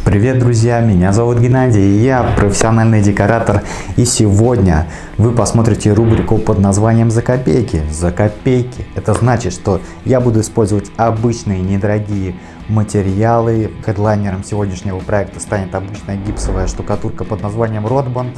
Привет, друзья! Меня зовут Геннадий, я профессиональный декоратор, и сегодня вы посмотрите рубрику под названием «За копейки». За копейки. Это значит, что я буду использовать обычные недорогие материалы. Хедлайнером сегодняшнего проекта станет обычная гипсовая штукатурка под названием Rotband.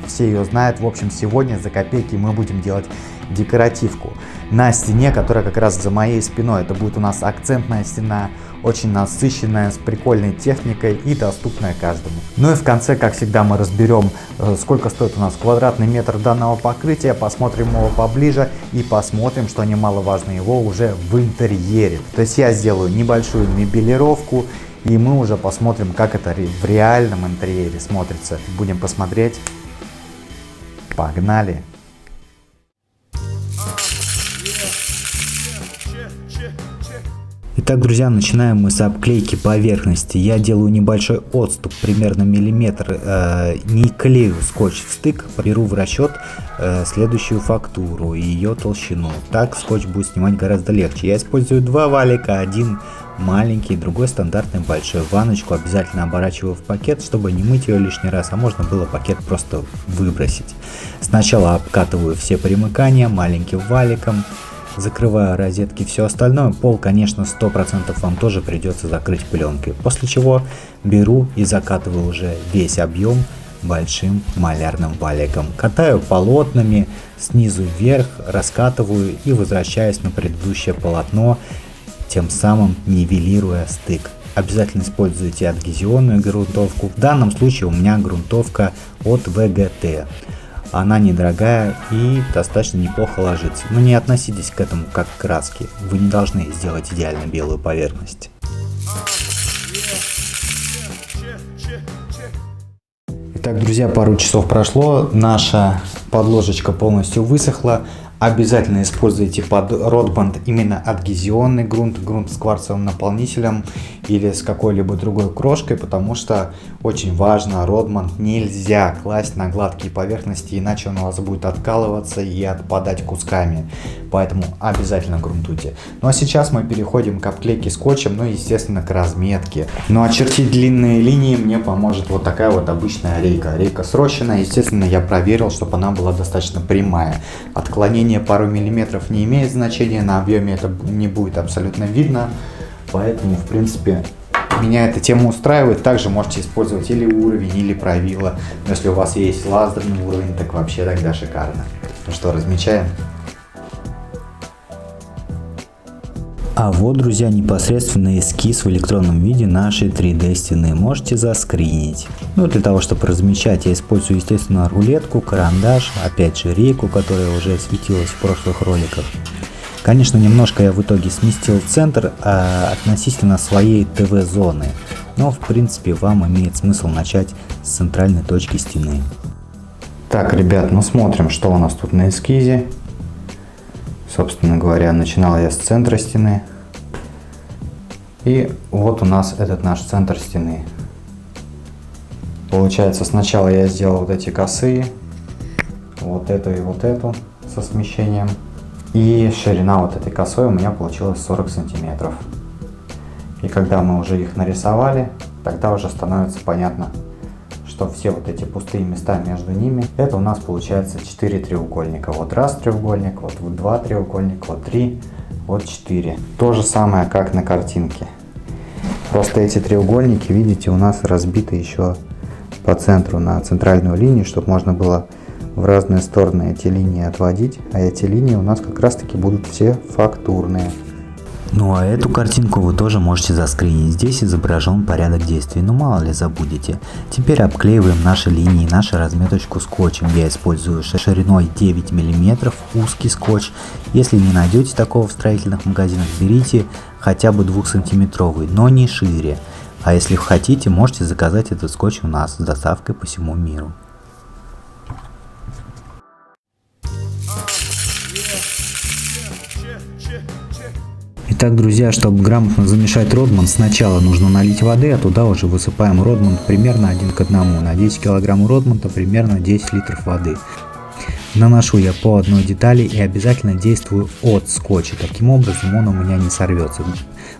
Все ее знают. В общем, сегодня за копейки мы будем делать декоративку на стене, которая как раз за моей спиной. Это будет у нас акцентная стена, очень насыщенная, с прикольной техникой и доступная каждому. Ну и в конце, как всегда, мы разберем, сколько стоит у нас квадратный метр данного покрытия, посмотрим его поближе и посмотрим, что немаловажно, его уже в интерьере. То есть я сделаю небольшую мебелировку, и мы уже посмотрим, как это в реальном интерьере смотрится. Будем посмотреть. Погнали! Итак, друзья, начинаем мы с обклейки поверхности. Я делаю небольшой отступ, примерно миллиметр, не клею скотч в стык, беру в расчет следующую фактуру и ее толщину. Так скотч будет снимать гораздо легче. Я использую два валика, один маленький, другой стандартный большой. Ванночку обязательно оборачиваю в пакет, чтобы не мыть ее лишний раз, а можно было пакет просто выбросить. Сначала обкатываю все примыкания маленьким валиком. Закрываю розетки, все остальное. Пол, конечно, 100% вам тоже придется закрыть пленкой. После чего беру и закатываю уже весь объем большим малярным валиком. Катаю полотнами снизу вверх, раскатываю и возвращаюсь на предыдущее полотно, тем самым нивелируя стык. Обязательно используйте адгезионную грунтовку. В данном случае у меня грунтовка от ВГТ. Она недорогая и достаточно неплохо ложится. Но не относитесь к этому как к краске. Вы не должны сделать идеально белую поверхность. Итак, друзья, пару часов прошло. Наша подложечка полностью высохла. Обязательно используйте под Rotband именно адгезионный грунт с кварцевым наполнителем или с какой-либо другой крошкой, потому что очень важно, Rotband нельзя класть на гладкие поверхности, иначе он у вас будет откалываться и отпадать кусками, поэтому обязательно грунтуйте. Ну а сейчас мы переходим к обклейке скотчем, ну и естественно к разметке. Ну а чертить длинные линии мне поможет вот такая вот обычная рейка срощенная. Естественно, я проверил, чтобы она была достаточно прямая. Отклонение пару миллиметров не имеет значения, на объеме это не будет абсолютно видно, поэтому в принципе меня эта тема устраивает. Также можете использовать или уровень, или правило. Но если у вас есть лазерный уровень, так вообще тогда шикарно. Ну что, размечаем? А вот, друзья, непосредственно эскиз в электронном виде нашей 3D стены. Можете заскринить. Ну, для того, чтобы размечать, я использую, естественно, рулетку, карандаш, опять же рейку, которая уже светилась в прошлых роликах. Конечно, немножко я в итоге сместил центр относительно своей ТВ-зоны. Но, в принципе, вам имеет смысл начать с центральной точки стены. Так, ребят, ну смотрим, что у нас тут на эскизе. Собственно говоря, начинал я с центра стены. И вот у нас этот наш центр стены. Получается, сначала я сделал вот эти косые. Вот эту и вот эту со смещением. И ширина вот этой косой у меня получилась 40 сантиметров. И когда мы уже их нарисовали, тогда уже становится понятно, что все вот эти пустые места между ними, это у нас получается 4 треугольника. Вот раз треугольник, вот 2 треугольника, вот 3, вот 4. То же самое, как на картинке. Просто эти треугольники, видите, у нас разбиты еще по центру на центральную линию, чтобы можно было в разные стороны эти линии отводить. А эти линии у нас как раз таки будут все фактурные. Ну а эту картинку вы тоже можете заскринить. Здесь изображен порядок действий, но мало ли забудете. Теперь обклеиваем наши линии, нашу разметочку скотчем. Я использую шириной 9 мм узкий скотч. Если не найдете такого в строительных магазинах, берите хотя бы 2-сантиметровый, но не шире. А если хотите, можете заказать этот скотч у нас с доставкой по всему миру. Итак, друзья, чтобы грамотно замешать Rotband, сначала нужно налить воды, а туда уже высыпаем Rotband примерно 1 к 1. На 10 кг Rotband примерно 10 литров воды. Наношу я по одной детали и обязательно действую от скотча. Таким образом он у меня не сорвется.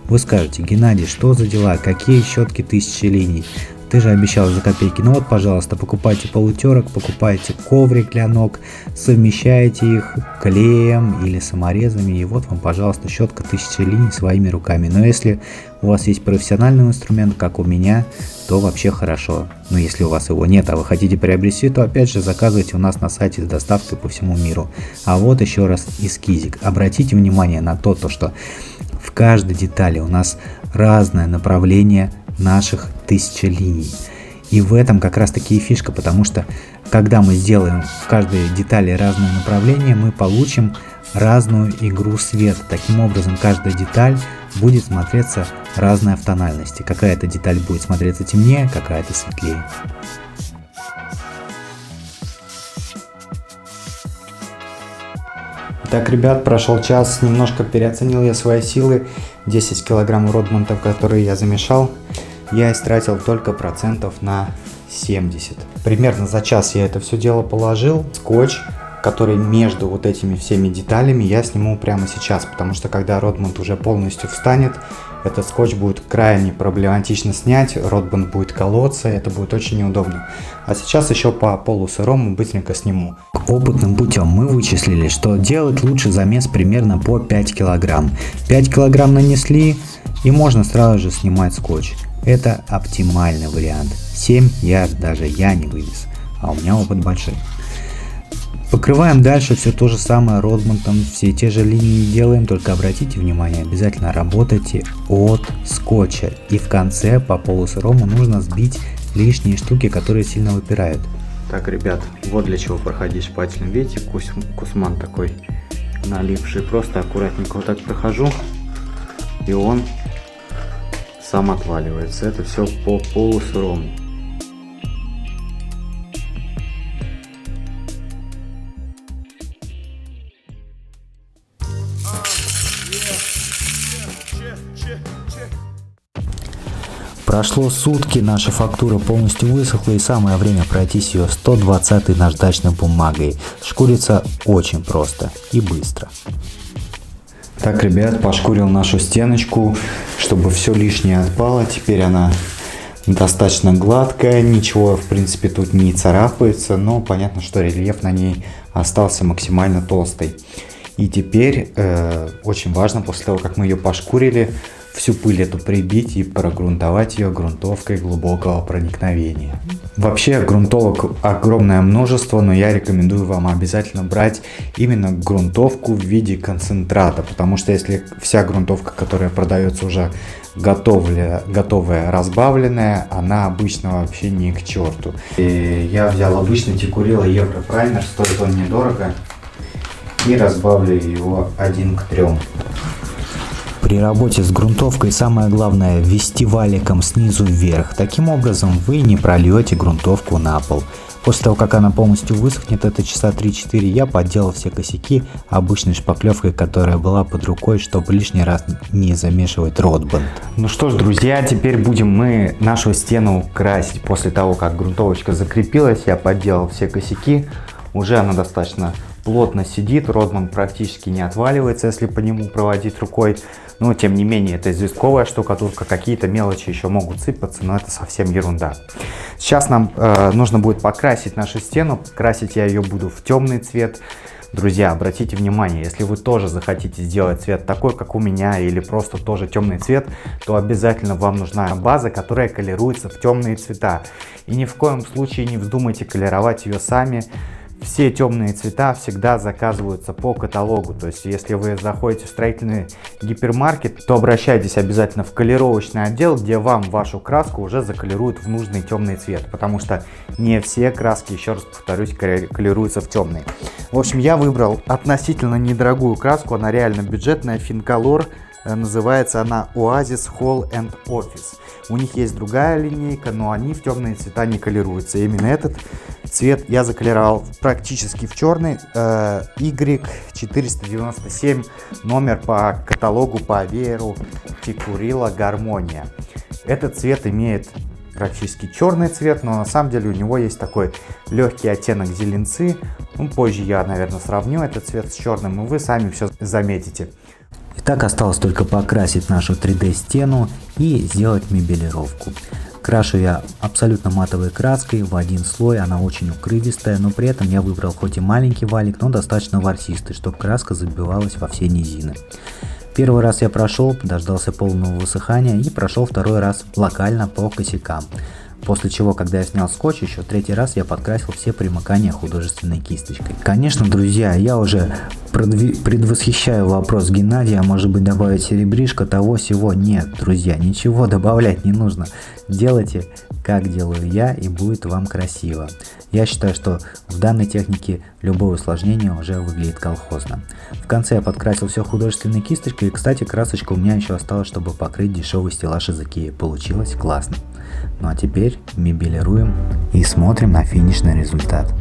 Вы скажете: Геннадий, что за дела? Какие щетки 1000 линий? ты же обещал за копейки. Ну вот, пожалуйста, покупайте полутерок, покупайте коврик для ног, совмещайте их клеем или саморезами, и вот вам, пожалуйста, щетка 1000 линий своими руками. Но если у вас есть профессиональный инструмент, как у меня, то вообще хорошо. Но если у вас его нет, а вы хотите приобрести, то опять же заказывайте у нас на сайте с доставкой по всему миру. А вот еще раз эскизик. Обратите внимание на то, что в каждой детали у нас разное направление наших 1000 линий. И в этом как раз таки и фишка, потому что когда мы сделаем в каждой детали разное направление, мы получим разную игру света. Таким образом, каждая деталь будет смотреться разная в тональности. Какая-то деталь будет смотреться темнее, какая-то светлее. Так, ребят, прошел час, немножко переоценил я свои силы. 10 килограмм Родмонтов, которые я замешал, я истратил только процентов на 70. Примерно за час я это все дело положил. Скотч, который между вот этими всеми деталями, я сниму прямо сейчас, потому что когда Родмонт уже полностью встанет, этот скотч будет крайне проблематично снять, Родмонт будет колоться, это будет очень неудобно. А сейчас еще по полусырому быстренько сниму. Опытным путем мы вычислили, что делать лучше замес примерно по 5 килограмм. 5 килограмм нанесли, и можно сразу же снимать скотч. Это оптимальный вариант. 7 даже я не вывез, а у меня опыт большой. Покрываем дальше все то же самое Родмонтом, все те же линии делаем, только обратите внимание, обязательно работайте от скотча. И в конце по полусырому нужно сбить лишние штуки, которые сильно выпирают. Так, ребят, вот для чего проходить шпателем. Видите, кусман такой налипший. Просто аккуратненько вот так прохожу, и он сам отваливается. Это все по полусырому. Прошло сутки, наша фактура полностью высохла, и самое время пройтись ее 120-й наждачной бумагой. Шкурится очень просто и быстро. Так, ребят, пошкурил нашу стеночку, чтобы все лишнее отпало. Теперь она достаточно гладкая, ничего в принципе тут не царапается, но понятно, что рельеф на ней остался максимально толстый. И теперь очень важно, после того, как мы ее пошкурили, всю пыль эту прибить и прогрунтовать ее грунтовкой глубокого проникновения. Вообще грунтовок огромное множество, но я рекомендую вам обязательно брать именно грунтовку в виде концентрата, потому что если вся грунтовка, которая продается уже готовая, разбавленная, она обычно вообще не к черту. И я взял обычный Текурила Европраймер, стоит он недорого, и разбавлю его 1 к 3. При работе с грунтовкой самое главное ввести валиком снизу вверх. Таким образом вы не прольете грунтовку на пол. После того, как она полностью высохнет, это часа 3-4, я подделал все косяки обычной шпаклевкой, которая была под рукой, чтобы лишний раз не замешивать Родмонт. Ну что ж, друзья, теперь будем мы нашу стену красить. После того, как грунтовочка закрепилась, я подделал все косяки. Уже она достаточно плотно сидит, Родмонт практически не отваливается, если по нему проводить рукой. Но тем не менее, это известковая штукатурка, какие-то мелочи еще могут сыпаться, но это совсем ерунда. Сейчас нам нужно будет покрасить нашу стену. Красить я ее буду в темный цвет. Друзья, обратите внимание, если вы тоже захотите сделать цвет такой, как у меня, или просто тоже темный цвет, то обязательно вам нужна база, которая колируется в темные цвета. И ни в коем случае не вздумайте колеровать ее сами. Все темные цвета всегда заказываются по каталогу, то есть если вы заходите в строительный гипермаркет, то обращайтесь обязательно в колеровочный отдел, где вам вашу краску уже заколируют в нужный темный цвет, потому что не все краски, еще раз повторюсь, колируются в темный. В общем, я выбрал относительно недорогую краску, она реально бюджетная, Fincolor, называется она Oasis Hall and Office. У них есть другая линейка, но они в темные цвета не колируются. Именно этот цвет я заколеровал практически в черный. Y497, номер по каталогу, по вееру Текурила Гармония. Этот цвет имеет практически черный цвет, но на самом деле у него есть такой легкий оттенок зеленцы. Ну, позже я, наверное, сравню этот цвет с черным, и вы сами все заметите. Итак, осталось только покрасить нашу 3D стену и сделать мебелировку. К Крашу я абсолютно матовой краской в один слой, она очень укрывистая, но при этом я выбрал хоть и маленький валик, но достаточно ворсистый, чтобы краска забивалась во все низины. Первый раз я прошел, дождался полного высыхания и прошел второй раз локально по косякам. После чего, когда я снял скотч, еще третий раз я подкрасил все примыкания художественной кисточкой. Конечно, друзья, я уже предвосхищаю вопрос Геннадия, может быть добавить серебришко, того-сего. Нет, друзья, ничего добавлять не нужно. Делайте, как делаю я, и будет вам красиво. Я считаю, что в данной технике любое усложнение уже выглядит колхозно. В конце я подкрасил все художественной кисточкой, и, кстати, красочка у меня еще осталась, чтобы покрыть дешевый стеллаж из Икеи. Получилось классно. Ну а теперь мебелируем и смотрим на финишный результат.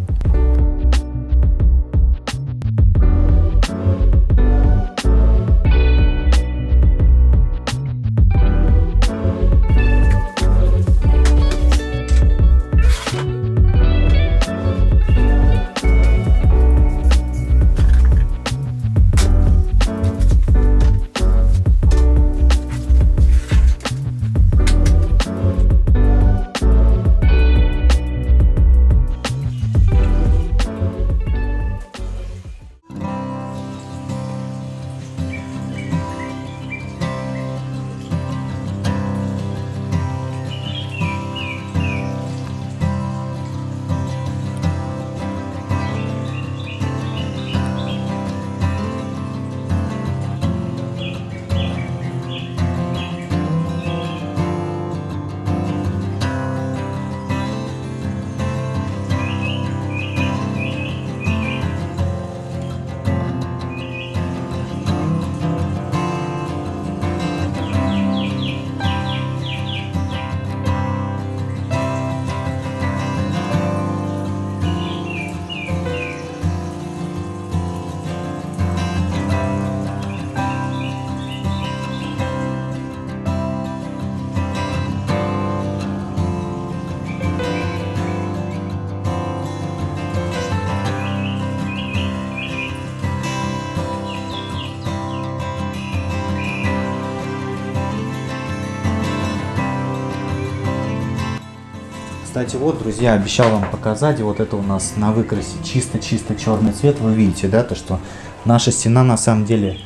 Кстати, вот, друзья, обещал вам показать, вот это у нас на выкрасе чисто-чисто черный цвет. Вы видите, да, то что наша стена на самом деле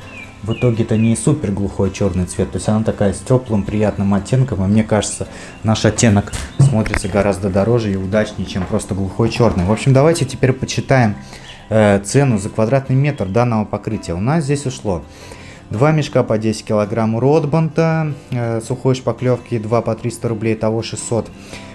в итоге-то не супер глухой черный цвет, то есть она такая с теплым приятным оттенком, и мне кажется, наш оттенок смотрится гораздо дороже и удачнее, чем просто глухой черный. В общем, давайте теперь почитаем цену за квадратный метр данного покрытия. У нас здесь ушло 2 мешка по 10 килограмм Ротбанта сухой шпаклевки, 2 по 300 рублей, того 600.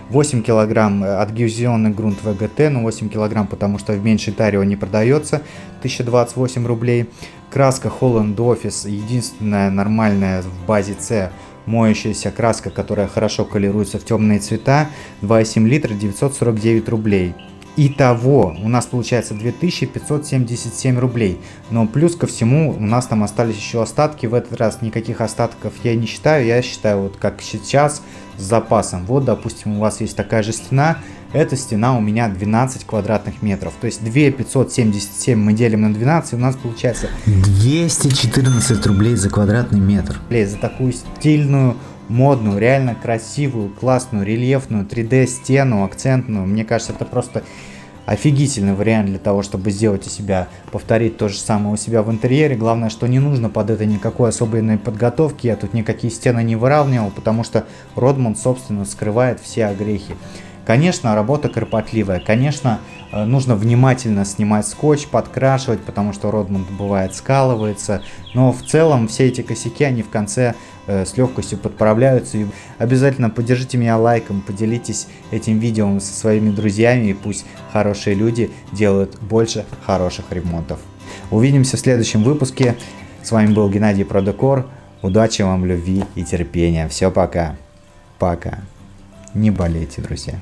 8 килограмм адгезионный грунт ВГТ, ну 8 килограмм, потому что в меньшей таре он не продается, 1028 рублей. Краска Holland Office, единственная нормальная в базе С моющаяся краска, которая хорошо колируется в темные цвета, 2,7 литра, 949 рублей. Итого у нас получается 2577 рублей, но плюс ко всему у нас там остались еще остатки. В этот раз никаких остатков я не считаю, я считаю вот как сейчас с запасом. Вот, допустим, у вас есть такая же стена, эта стена у меня 12 квадратных метров, то есть 2577 мы делим на 12, у нас получается 214 рублей за квадратный метр. За такую стильную, модную, реально красивую, классную, рельефную 3D стену, акцентную. Мне кажется, это просто офигительный вариант для того, чтобы сделать у себя, повторить то же самое у себя в интерьере. Главное, что не нужно под это никакой особенной подготовки. Я тут никакие стены не выравнивал, потому что Родмонд, собственно, скрывает все огрехи. Конечно, работа кропотливая, конечно, нужно внимательно снимать скотч, подкрашивать, потому что Родмонд бывает скалывается, но в целом все эти косяки, они в конце с легкостью подправляются. И обязательно поддержите меня лайком, поделитесь этим видео со своими друзьями, и пусть хорошие люди делают больше хороших ремонтов. Увидимся в следующем выпуске. С вами был Геннадий Продекор. Удачи вам, любви и терпения. Все, пока. Пока. Не болейте, друзья.